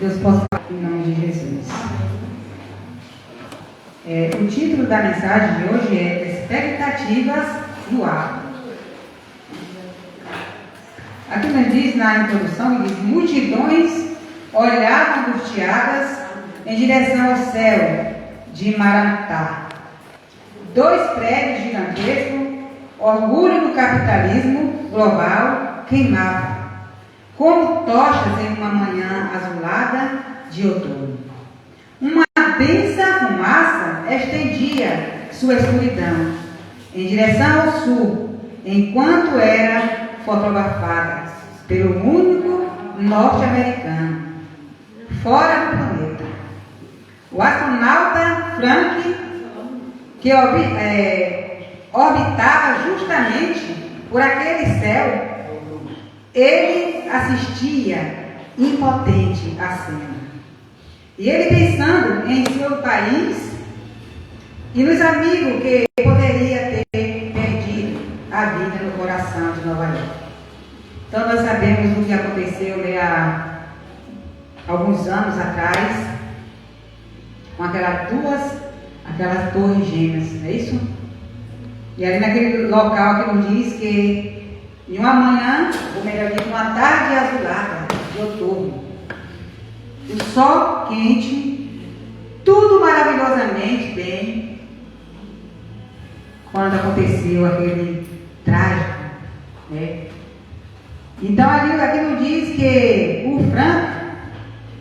Deus possa falar em nome de Jesus. O título da mensagem de hoje é Expectativas no Ar. Aqui nos diz na introdução, diz: multidões olhavam angustiadas em direção ao céu de Maranatá. 2 prédios gigantescos, orgulho do capitalismo global, queimavam como tochas em uma manhã azulada de outono. Uma densa fumaça estendia sua escuridão em direção ao sul, enquanto era fotografada pelo único norte-americano fora do planeta. O astronauta Frank, que orbitava justamente por aquele céu, ele assistia impotente à cena. E ele pensando em seu país e nos amigos que poderia ter perdido a vida no coração de Nova York. Então nós sabemos o que aconteceu há alguns anos atrás com aquelas torres gêmeas, não é isso? E ali naquele local que nos diz que em uma manhã, ou melhor dito, uma tarde azulada de outono, o sol quente, tudo maravilhosamente bem, quando aconteceu aquele trágico, né? Então aqui nos diz que o Frank,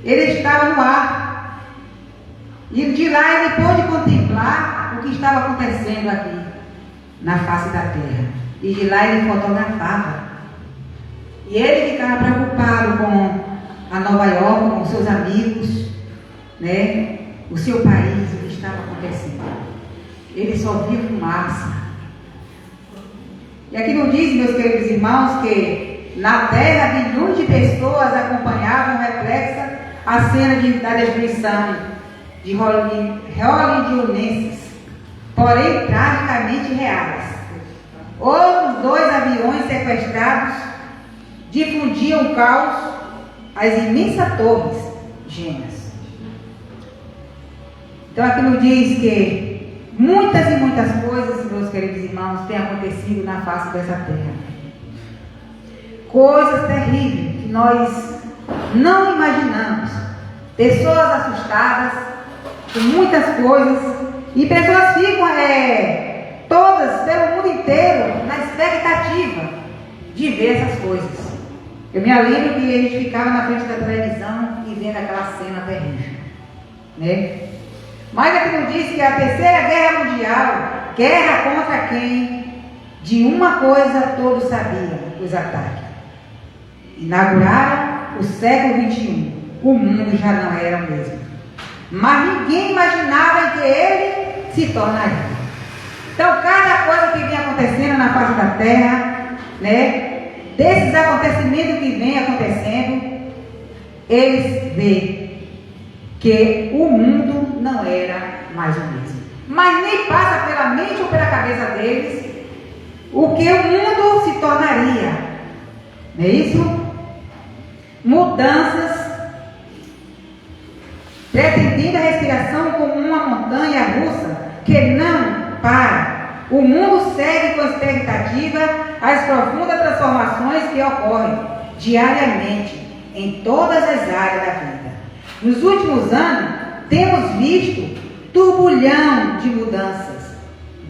ele estava no ar, e de lá ele pôde contemplar o que estava acontecendo aqui na face da terra. E de lá ele fotografava. E ele ficava preocupado com a Nova York, com seus amigos, né? O seu país, o que estava acontecendo. Ele só via fumaça. E aqui não diz, meus queridos irmãos, que na terra milhões de pessoas acompanhavam reflexa a cena da destruição de hollywoodienses, porém tragicamente reais. Outros 2 aviões sequestrados difundiam o caos às imensas torres gêmeas. Então aqui nos diz que muitas e muitas coisas, meus queridos irmãos, têm acontecido na face dessa terra. Coisas terríveis que nós não imaginamos. Pessoas assustadas com muitas coisas, e pessoas ficam todas pelo mundo inteiro na expectativa de ver essas coisas. Eu me lembro que a gente ficava na frente da televisão e vendo aquela cena terrível, né? Mas aqui nos diz que a Terceira Guerra Mundial, guerra contra quem? De uma coisa todos sabiam: os ataques. Inauguraram o século XXI. O mundo já não era o mesmo. Mas ninguém imaginava que ele se tornaria. Então, cada coisa que vem acontecendo na face da terra, né, desses acontecimentos que vem acontecendo, eles veem que o mundo não era mais o mesmo. Mas nem passa pela mente ou pela cabeça deles o que o mundo se tornaria. Não é isso? Mudanças, pretendendo a respiração como uma montanha russa que não para. O mundo segue com expectativa as profundas transformações que ocorrem diariamente em todas as áreas da vida. Nos últimos anos, temos visto turbulhão de mudanças,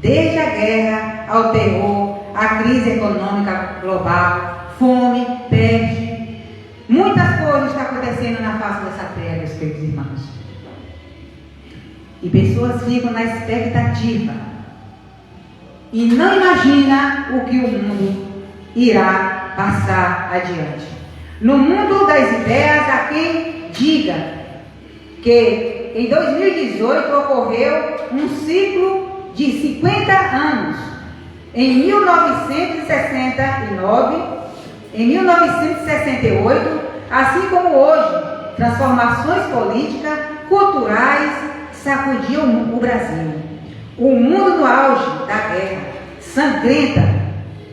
desde a guerra ao terror, a crise econômica global, fome, peste. Muitas coisas estão acontecendo na face dessa terra, meus queridos irmãos. E pessoas ficam na expectativa e não imagina o que o mundo irá passar adiante. No mundo das ideias, há quem diga que em 2018 ocorreu um ciclo de 50 anos. Em 1969, em 1968, assim como hoje, transformações políticas, culturais sacudiam o Brasil. O mundo no auge da guerra sangrenta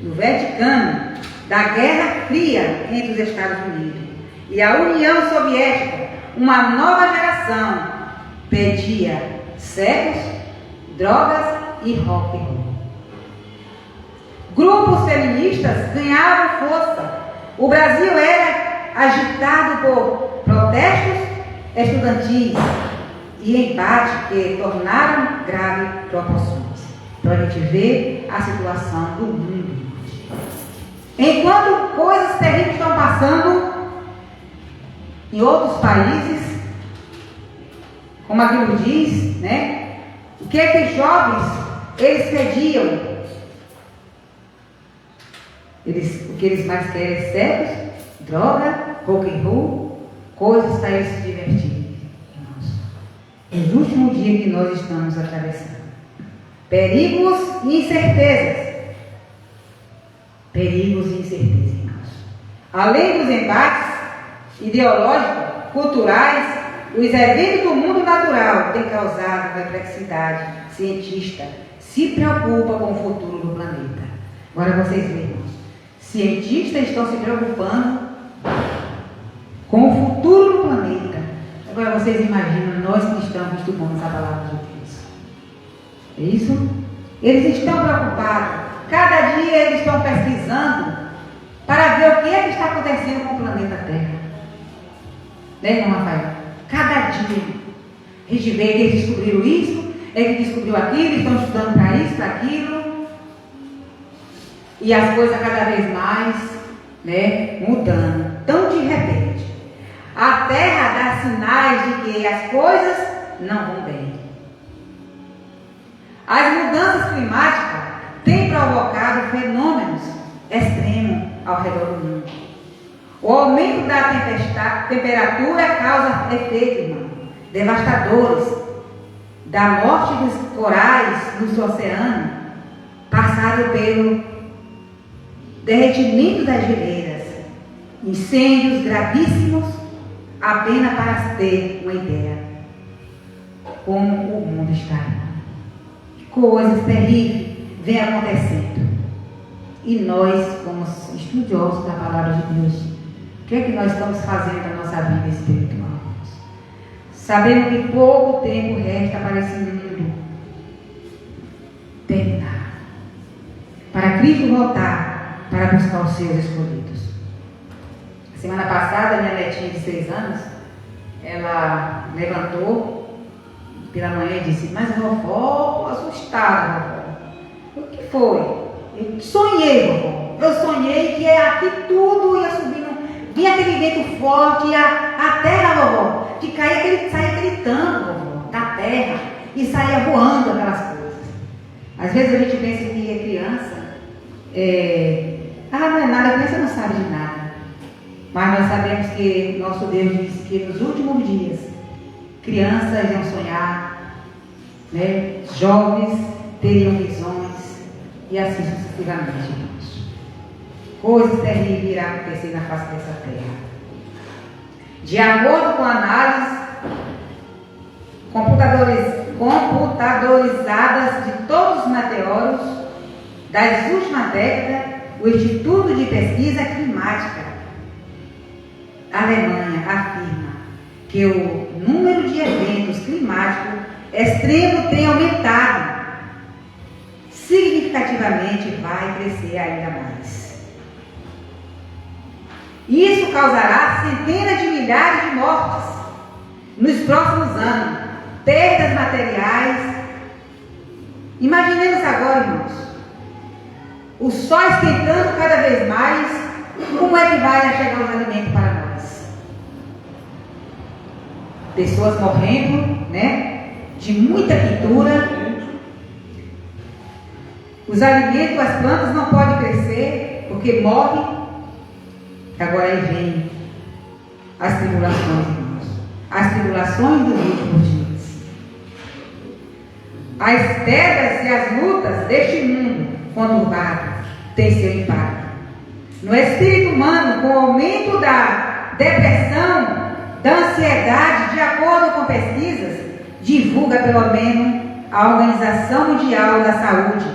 no Vaticano, da Guerra Fria entre os Estados Unidos e a União Soviética, uma nova geração pedia sexo, drogas e rock and roll. Grupos feministas ganhavam força. O Brasil era agitado por protestos estudantis e embates que tornaram graves proporções. Para a gente ver a situação do mundo. Enquanto coisas terríveis estão passando em outros países, como aquilo diz, né? O que é que os jovens, eles pediam? O que eles mais querem é sexo, droga, rock and roll, coisas para eles se divertirem. Nos últimos dias que nós estamos atravessando. Perigos e incertezas. Perigos e incertezas, irmãos. Além dos embates ideológicos, culturais, os eventos do mundo natural têm causado perplexidade. Cientista se preocupa com o futuro do planeta. Agora vocês veem, irmãos. Cientistas estão se preocupando com o futuro do planeta. Agora vocês imaginam, nós que estamos estudando essa palavra de Deus. É isso? Eles estão preocupados. Cada dia eles estão pesquisando para ver o que é que está acontecendo com o planeta Terra. Né, irmão Rafael? Cada dia. A gente vê que eles descobriram isso, ele descobriu aquilo, estão estudando para isso, para aquilo. E as coisas cada vez mais, né, mudando. Tão de repente. A Terra dá sinais de que as coisas não vão bem. As mudanças climáticas têm provocado fenômenos extremos ao redor do mundo. O aumento da temperatura causa efeitos, irmão, devastadores. Da morte dos corais no oceano, passado pelo derretimento das geleiras, incêndios gravíssimos, apenas para ter uma ideia como o mundo está. Coisas terríveis vêm acontecendo. E nós, como estudiosos da palavra de Deus, o que é que nós estamos fazendo na nossa vida espiritual? Sabendo que pouco tempo resta para esse mundo terminar. Para Cristo voltar para buscar os seus escolhidos. Semana passada, minha netinha de 6 anos, ela levantou pela manhã e disse: mas vovó, estou assustada, vovó. O que foi? Eu sonhei, vovó. Eu sonhei que aqui tudo ia subindo. Vinha aquele vento forte, a terra, vovó, de cair saia aquele tampo, vovó, da terra, e saía voando aquelas coisas. Às vezes a gente pensa que é criança, não é nada, a criança não sabe de nada. Mas nós sabemos que nosso Deus disse que nos últimos dias, crianças iam sonhar, né? Jovens teriam visões, e assim sucessivamente, irmãos. Coisas terríveis irão acontecer na face dessa terra. De acordo com a análise computadorizadas de todos os meteoros das últimas décadas, o Instituto de Pesquisa Climática Alemanha afirma que o número de eventos climáticos extremos tem aumentado. Significativamente vai crescer ainda mais. Isso causará centenas de milhares de mortes nos próximos anos, perdas materiais. Imaginemos agora, irmãos, o sol esquentando cada vez mais, como é que vai chegar os alimentos para nós? Pessoas morrendo, né, de muita pintura. Os alimentos, as plantas não podem crescer porque morrem. Agora aí vem as tribulações, irmãos. As tribulações dos últimos dias. As pedras e as lutas deste mundo conturbado têm seu impacto no espírito humano, com o aumento da depressão, da ansiedade, de acordo com pesquisas, divulga pelo menos a Organização Mundial da Saúde,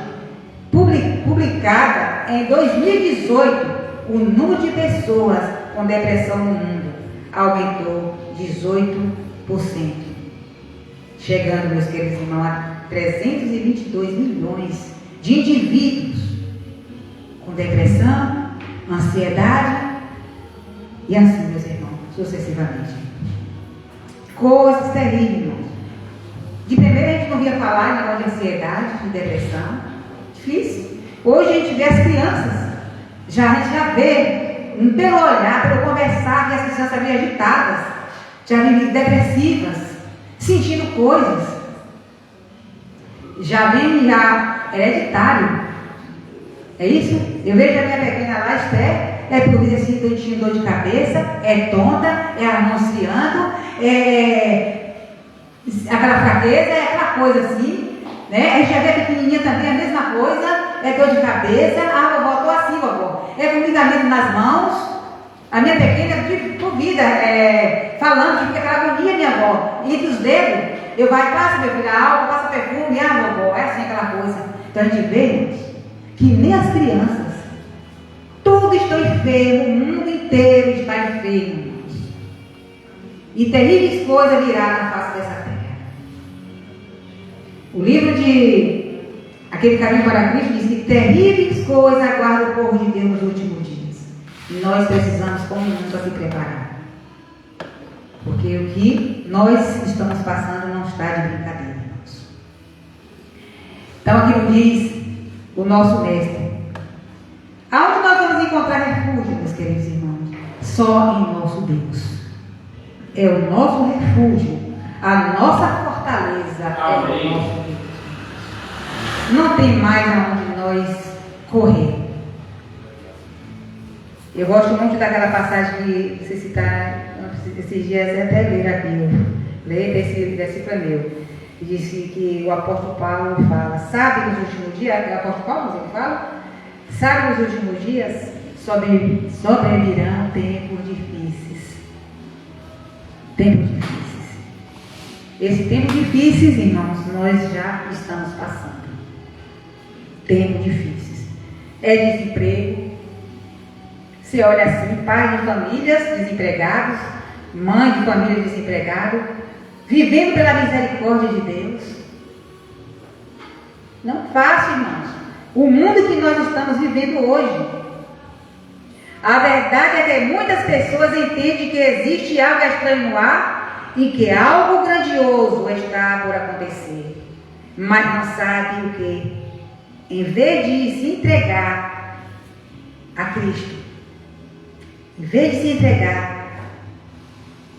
publicada em 2018. O número de pessoas com depressão no mundo aumentou de 18%. Chegando, meus queridos irmãos, a 322 milhões de indivíduos com depressão, ansiedade e assim, meus irmãos, sucessivamente. Coisas terríveis, irmãos. De primeira a gente não via falar em negócio de ansiedade, de depressão. Difícil. Hoje a gente vê as crianças, a gente já vê, pelo olhar, pelo conversar, que as crianças vêm agitadas, já vêm depressivas, sentindo coisas. Já vem hereditário. É isso? Eu vejo a minha pequena lá, Esther, é por vezes assim, tinha dor de cabeça, é tonta, é anunciando, aquela fraqueza, é aquela coisa assim, né? A gente já vê a pequenininha também, a mesma coisa, é dor de cabeça, vovó, tô assim, vovó, é formigamento nas mãos. A minha pequena, por vida, falando que fica aquela agonia, minha avó, entre os dedos, eu passa, meu filho, a álcool, passa perfume, vovó, é assim aquela coisa. Então a gente vê que nem as crianças, tudo está enfermo, o mundo inteiro está enfermo. E terríveis coisas virá na face dessa terra. O livro de Aquele Caminho para Cristo diz que terríveis coisas aguardam o povo de Deus nos últimos dias. E nós precisamos, como nunca, se preparar. Porque o que nós estamos passando não está de brincadeira, irmãos. Então aqui nos diz o nosso mestre. Aonde nós vamos encontrar refúgio, meus queridos irmãos? Só em nosso Deus. É o nosso refúgio, a nossa fortaleza. Amém. É o nosso Deus. Não tem mais aonde nós correr. Eu gosto muito daquela passagem que você citar esses dias, até ler aqui, ler esse versículo meu. Disse que o apóstolo Paulo fala, sabe nos últimos dias, o apóstolo Paulo ele fala, sabe nos últimos dias sobrevirão tempos difíceis. Tempos difíceis. Esses tempos difíceis, irmãos, nós já estamos passando. Tempos difíceis. É desemprego. Você olha assim, pai de famílias desempregados, mãe de família desempregado, vivendo pela misericórdia de Deus. Não fácil, irmãos. O mundo que nós estamos vivendo hoje. A verdade é que muitas pessoas entendem que existe algo estranho no ar e que algo grandioso está por acontecer. Mas não sabem o que. Em vez de se entregar a Cristo, em vez de se entregar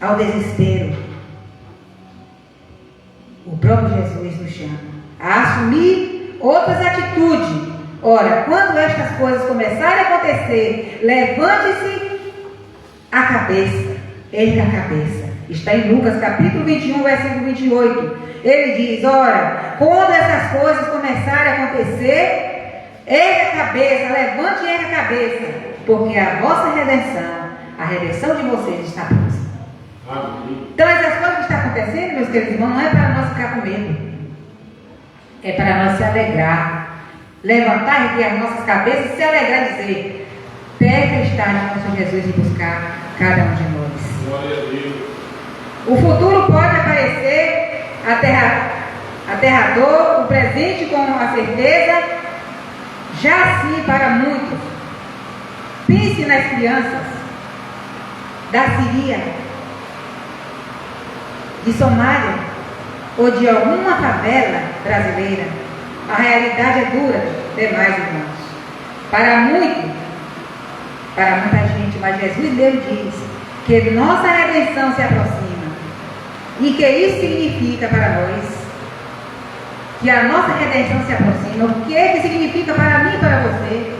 ao desespero, o próprio Jesus nos chama a assumir outras atitudes. Ora, quando estas coisas começarem a acontecer, levante-se a cabeça, erga a cabeça. Está em Lucas capítulo 21, versículo 28. Ele diz, ora, quando essas coisas começarem a acontecer, erga a cabeça, levante e erga a cabeça, porque a vossa redenção, a redenção de vocês está próxima. Então essas coisas que estão acontecendo, meus queridos irmãos, não é para nós ficar com medo. É para nós se alegrar. Levantar, erguer as nossas cabeças e se alegrar e dizer, perto está de nosso Jesus e buscar cada um de nós. Glória a Deus. O futuro pode aparecer aterrador, o presente com a certeza, já sim para muitos. Pense nas crianças da Síria, de Somália ou de alguma favela brasileira. A realidade é dura demais, irmãos. Para muita gente, mas Jesus mesmo diz que nossa redenção se aproxima. E que isso significa para nós que a nossa redenção se aproxima. O que significa para mim e para você?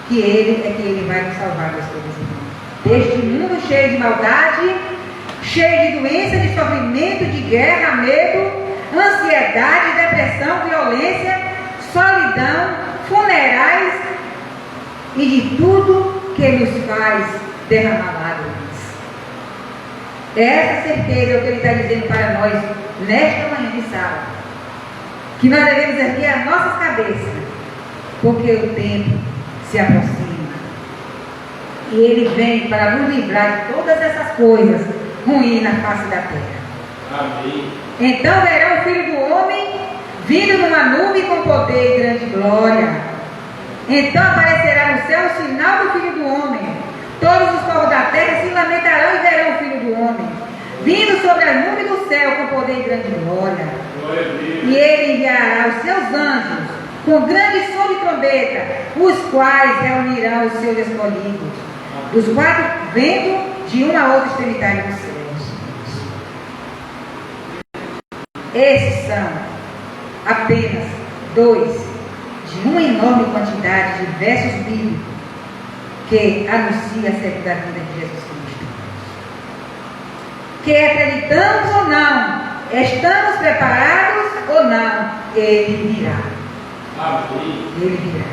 Que Ele vai nos salvar, meus queridos irmãos. Deste mundo cheio de maldade, cheio de doença, de sofrimento, de guerra, medo, ansiedade, depressão, violência, solidão, funerais e de tudo que nos faz derramar lágrimas. Essa certeza é o que ele está dizendo para nós nesta manhã de sábado. Que nós devemos erguer as nossas cabeças, porque o tempo se aproxima. E Ele vem para nos livrar de todas essas coisas ruins na face da terra. Amém. Então verão o Filho do Homem vindo numa nuvem com poder e grande glória. Então aparecerá no céu o sinal do Filho do Homem. Todos os povos da terra se lamentarão e verão o Filho do Homem vindo sobre a nuvem do céu com poder e grande glória. E Ele enviará os seus anjos com grande som de trombeta, os quais reunirão os seus escolhidos dos quatro ventos de uma a outra extremidade dos céus. Esses são apenas dois de uma enorme quantidade de versos bíblicos que anuncia acerca da vida de Jesus Cristo. Que acreditamos ou não, estamos preparados ou não, Ele virá. Amém. Ele virá.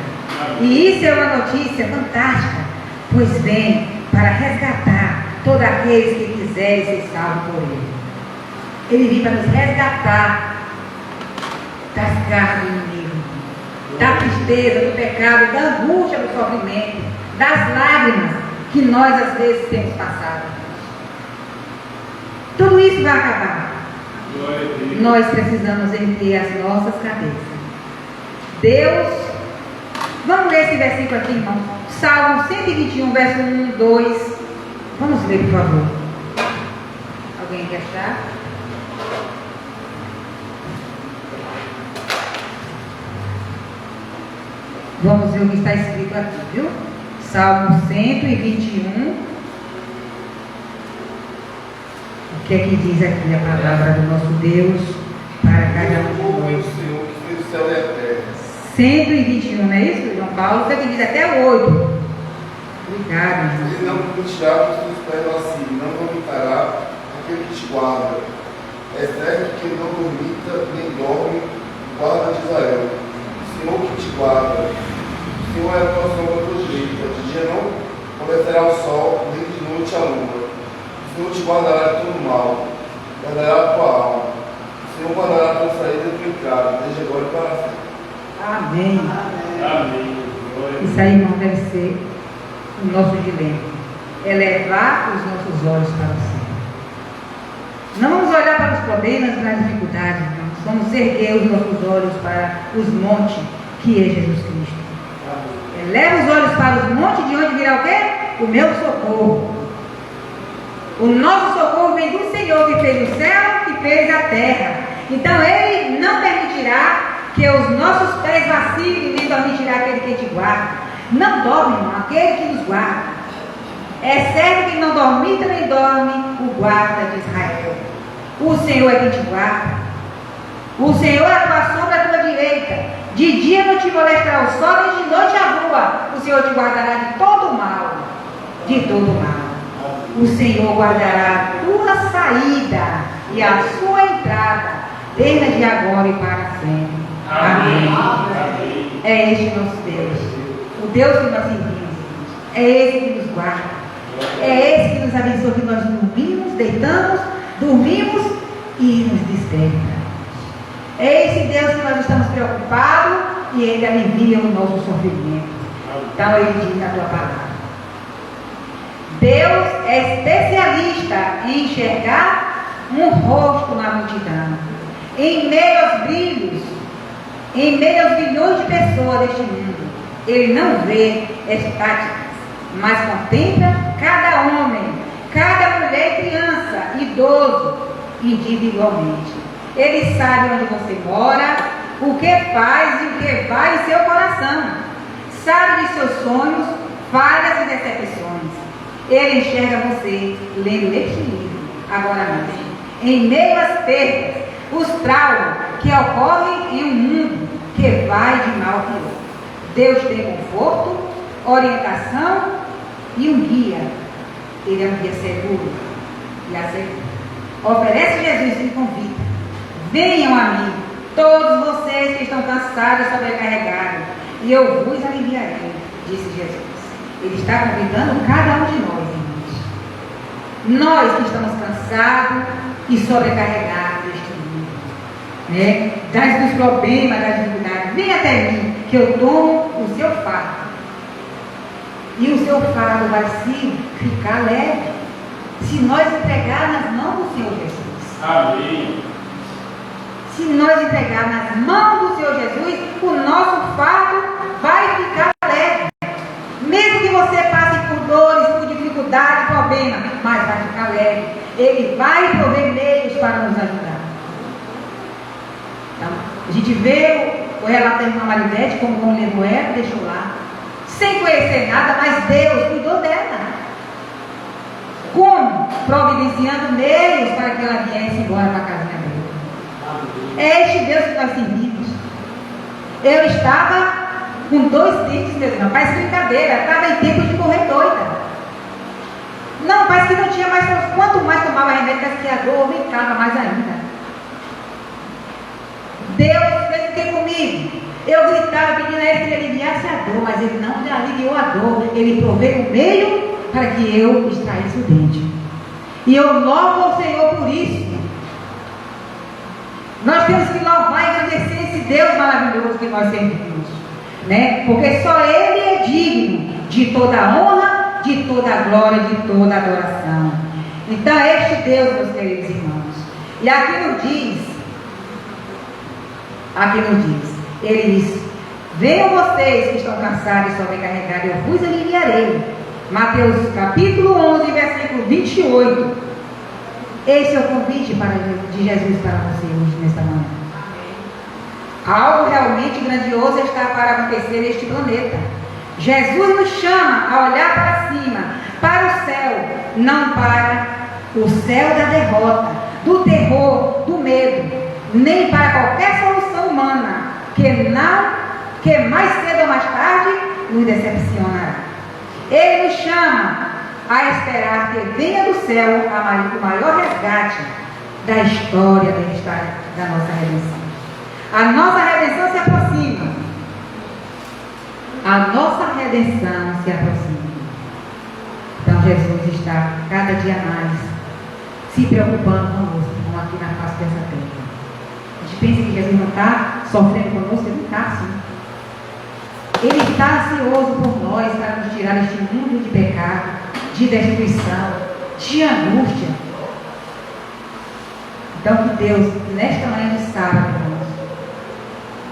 Amém. E isso é uma notícia fantástica, pois vem para resgatar todos aqueles que quiserem ser salvos por Ele. Ele vem para nos resgatar das garras do inimigo, da tristeza, do pecado, da angústia, do sofrimento, das lágrimas que nós às vezes temos passado. Tudo isso vai acabar. Nós precisamos erguer as nossas cabeças. Deus, vamos ler esse versículo aqui, irmão. Salmo 121, verso 1, 2. Vamos ler, por favor. Alguém quer achar? Vamos ver o que está escrito aqui, viu? Salmo 121. O que é que diz aqui a palavra do nosso Deus para cada um de nós? 121, não é isso, João Paulo? Você que diz até o 8. Obrigado, irmão. Ele não permitirá que os teus pés vacilem, não vomitará aquele que te guarda. É certo que não dormita nem dorme, guarda de Israel. O Senhor que te guarda. O Senhor é a tua sombra à tua direita. De dia não aparecerá o sol, nem de noite a lua. O Senhor te guardará de todo mal, guardará a tua alma. O Senhor guardará a tua saída e a tua entrada, desde agora e para sempre. Amém. Amém. Isso aí, irmão, deve ser o nosso dilema. É levar os nossos olhos para o céu. Não vamos olhar para os problemas, para as dificuldades, não. Vamos erguer os nossos olhos para os montes, que é Jesus Cristo. Eleva os olhos para os montes, de onde virá o quê? O meu socorro. O nosso socorro vem do Senhor, que fez o céu, que fez a terra. Então Ele não permitirá que os nossos pés vacilem, nem permitirá aquele que te guarda. Não dorme, irmão, aquele que nos guarda. É certo que não dormita nem dorme o guarda de Israel. O Senhor é quem te guarda. O Senhor é a tua sombra à tua direita. De dia não te molestará o sol, nem de noite a lua. O Senhor te guardará de todo mal. De todo mal. O Senhor guardará a tua saída e a sua entrada, desde agora e para sempre. Amém. Amém. É este nosso Deus. O Deus que nós servimos. É esse que nos guarda. É esse que nos abençoa, que nós dormimos, deitamos, dormimos e nos desperta. É esse Deus que nós estamos preocupados e Ele alivia o nosso sofrimento. Então Ele diz na tua palavra. Deus é especialista em enxergar um rosto na multidão, em meio aos brilhos, em meio aos bilhões de pessoas deste mundo. Ele não vê estáticas, mas contempla cada homem, cada mulher e criança, idoso, individualmente. Ele sabe onde você mora, o que faz e o que vai em seu coração. Sabe de seus sonhos, falhas e decepções. Ele enxerga você lendo este livro, agora mesmo. Em meio às perdas, os traumas que ocorrem em um mundo que vai de mal a pior. Deus tem conforto, orientação e um guia. Ele é um guia seguro e asseguro. Oferece Jesus e convida. Venham a mim, todos vocês que estão cansados e sobrecarregados, e eu vos aliviarei, disse Jesus. Ele está convidando cada um de nós, irmãos. Nós que estamos cansados e sobrecarregados deste mundo, né? Dos problemas, das dificuldades. Vem até mim, que eu tomo o seu fardo. E o seu fardo vai se ficar leve se nós entregar nas mãos do Senhor Jesus. Amém. Se nós entregar nas mãos do Senhor Jesus, o nosso fardo vai ficar leve. Mesmo que você passe por dores, por dificuldade, problema, mas vai ficar leve. Ele vai prover meios para nos ajudar. Então, a gente vê o relato da irmã Marilete, como o irmão levou ela, deixou lá, sem conhecer nada, mas Deus cuidou dela. Como? Providenciando meios para que ela viesse embora para a casinha dele. É este Deus que nós servimos. Eu estava com 2 dentes, meus irmãos, parece brincadeira, estava em tempo de correr doida. Não, parece que não tinha mais, quanto mais tomava remédio, parece que a dor aumentava mais ainda. Deus fez o que comigo? Eu gritava, pedindo a ele que ele aliviasse a dor, mas ele não me aliviou a dor. Ele proveu um meio para que eu extraísse o dente. E eu louvo ao Senhor por isso. Nós temos que louvar e agradecer esse Deus maravilhoso que nós servimos, né? Porque só Ele é digno de toda a honra, de toda a glória, de toda a adoração. Então este Deus, meus queridos irmãos, e aqui nos diz, ele diz: venham vocês que estão cansados e sobrecarregados, eu vos aliviarei. Mateus capítulo 11, versículo 28. Esse é o convite de Jesus para você hoje, nesta manhã. Algo realmente grandioso está para acontecer neste planeta. Jesus nos chama a olhar para cima, para o céu, não para o céu da derrota, do terror, do medo, nem para qualquer solução humana que mais cedo ou mais tarde nos decepcionará. Ele nos chama a esperar que venha do céu o maior resgate da história da nossa redenção. A nossa redenção se aproxima. A nossa redenção se aproxima. Então Jesus está cada dia mais se preocupando conosco, como aqui na face dessa terra. A gente pensa que Jesus não está sofrendo conosco, ele não está assim. Ele está ansioso por nós para nos tirar deste mundo de pecado, de destruição, de angústia. Então que Deus, nesta manhã de sábado,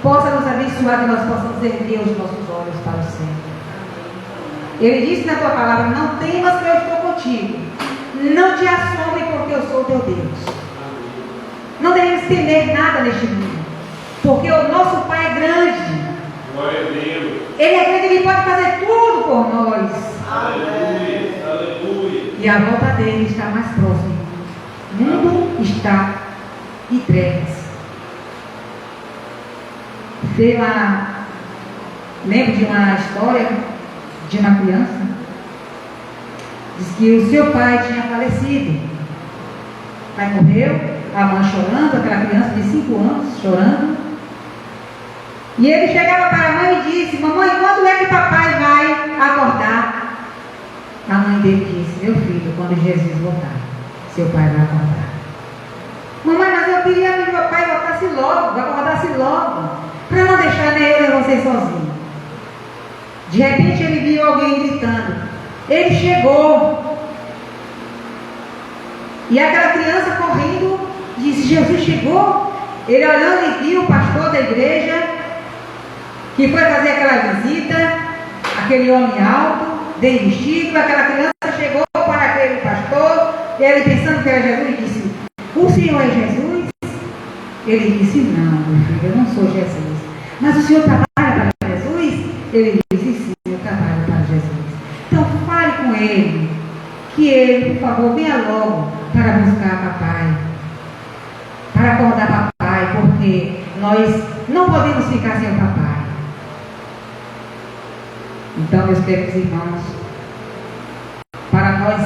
possa nos abençoar, que nós possamos erguer os nossos olhos para o céu. Ele disse na tua palavra: não temas que eu estou contigo, não te assombre porque eu sou teu Deus. Não devemos temer nada neste mundo, porque o nosso Pai é grande. Glória a Deus. Ele é grande, ele pode fazer tudo por nós. Aleluia, aleluia. E a volta dele está mais próxima. O mundo está em trevas. Lembro de uma história de uma criança. Diz que o seu pai tinha falecido. O pai morreu, a mãe chorando, aquela criança de 5 anos chorando. E ele chegava para a mãe e disse: mamãe, quando é que papai vai acordar? A mãe dele disse: meu filho, quando Jesus voltar, seu pai vai acordar. Mamãe, mas eu queria que meu pai voltasse logo, acordasse logo, para não deixar nem eu nem você sozinho. De repente ele viu alguém gritando. Ele chegou. E aquela criança correndo disse: Jesus chegou. Ele olhando e viu o pastor da igreja, que foi fazer aquela visita, aquele homem alto, bem vestido. Aquela criança chegou para aquele pastor, e ele pensando que era Jesus, disse: o senhor é Jesus? Ele disse: não, meu filho, eu não sou Jesus. Mas o senhor trabalha para Jesus? Ele disse: sim, eu trabalho para Jesus. Então fale com ele, que ele, por favor, venha logo para buscar papai, para acordar papai, porque nós não podemos ficar sem o papai. Então, meus queridos irmãos, para nós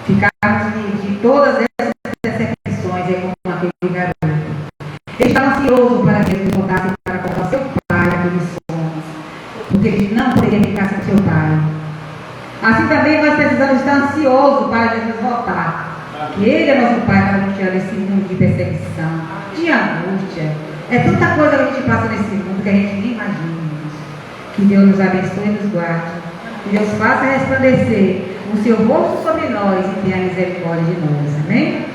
ficarmos de todas essas decepções, é como aquele garoto. Ele estava ansioso para que ele voltasse para acordar seu pai, aqueles sonhos, porque ele não poderia ficar sem seu pai. Assim também nós precisamos estar ansiosos para Jesus voltar. Que Ele é nosso Pai para nos tirar desse mundo de perseguição, de angústia. É tanta coisa que a gente passa nesse mundo que a gente nem imagina. Que Deus nos abençoe e nos guarde. Que Deus faça resplandecer o seu rosto sobre nós e tenha misericórdia de nós. Amém?